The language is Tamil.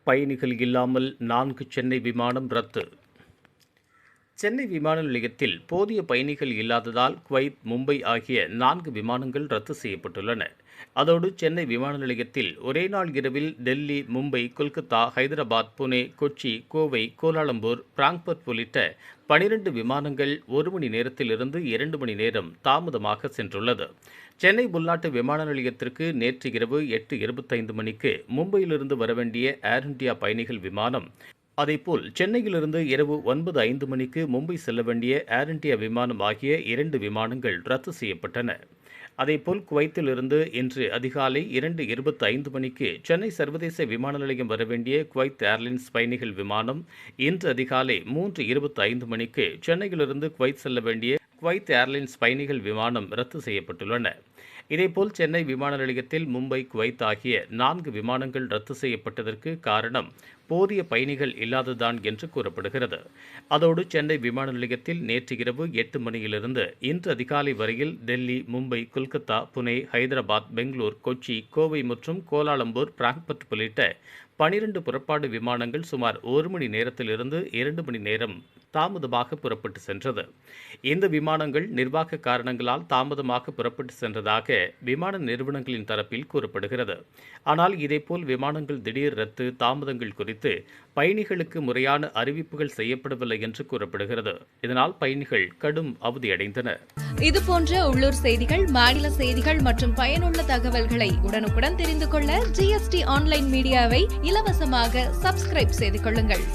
பயணிகள் இல்லாமல் 4 சென்னை விமானம் ரத்து. சென்னை விமான நிலையத்தில் போதிய பயணிகள் இல்லாததால் குவைத், மும்பை ஆகிய 4 விமானங்கள் ரத்து செய்யப்பட்டுள்ளன. அதோடு சென்னை விமான நிலையத்தில் ஒரே நாள் இரவில் டெல்லி, மும்பை, கொல்கத்தா, ஹைதராபாத், புனே, கொச்சி, கோவை, கோலாலம்பூர், பிராங்க்பர்ட் உள்ளிட்ட 12 விமானங்கள் 1 மணி நேரத்திலிருந்து 2 மணி நேரம் தாமதமாக சென்றுள்ளது. சென்னை உள்நாட்டு விமான நிலையத்திற்கு நேற்று இரவு 8:25 மணிக்கு மும்பையிலிருந்து வரவேண்டிய ஏர் இண்டியா பயணிகள் விமானம், அதேபோல் சென்னையிலிருந்து இரவு 9:05 மணிக்கு மும்பை செல்ல வேண்டிய ஏர் இண்டியா விமானம் ஆகிய 2 விமானங்கள் ரத்து செய்யப்பட்டன. அதேபோல் குவைத்திலிருந்து இன்று அதிகாலை 2:25 மணிக்கு சென்னை சர்வதேச விமான நிலையம் வரவேண்டிய குவைத் ஏர்லைன்ஸ் பயணிகள் விமானம் இன்று அதிகாலை 3:25 மணிக்கு சென்னையிலிருந்து குவைத் செல்ல வேண்டிய குவைத் ஏர்லைன்ஸ் பயணிகள் விமானம் ரத்து செய்யப்பட்டுள்ளன. இதேபோல் சென்னை விமான நிலையத்தில் மும்பை, குவைத் ஆகிய 4 விமானங்கள் ரத்து செய்யப்பட்டதற்கு காரணம் போதிய பயணிகள் இல்லாததுதான் என்று கூறப்படுகிறது. அதோடு சென்னை விமான நிலையத்தில் நேற்று இரவு 8 மணியிலிருந்து இன்று அதிகாலை வரையில் டெல்லி, மும்பை, கொல்கத்தா, புனே, ஹைதராபாத், பெங்களூர், கொச்சி, கோவை மற்றும் கோலாலம்பூர், பிராங்க்பர்ட் உள்ளிட்ட 12 புறப்பாடு விமானங்கள் சுமார் 1 மணி நேரத்திலிருந்து 2 மணி நேரம் தாமதமாக புறப்பட்டு சென்றது. இந்த விமானங்கள் நிர்வாக காரணங்களால் தாமதமாக புறப்பட்டு சென்றதாக விமான நிறுவனங்களின் தரப்பில் கூறப்படுகிறது. ஆனால் இதேபோல் விமானங்கள் திடீர் ரத்து, தாமதங்கள் குறித்து பயணிகளுக்கு முறையான அறிவிப்புகள் செய்யப்படவில்லை என்று கூறப்படுகிறது. இதனால் பயணிகள் கடும் அவதியடைந்தனர். இதுபோன்ற உள்ளூர் செய்திகள், மாநில செய்திகள் மற்றும் பயனுள்ள தகவல்களை உடனுக்குடன் தெரிந்து கொள்ள GST ஆன்லைன் மீடியாவை இலவசமாக சப்ஸ்கிரைப் செய்து கொள்ளுங்கள்.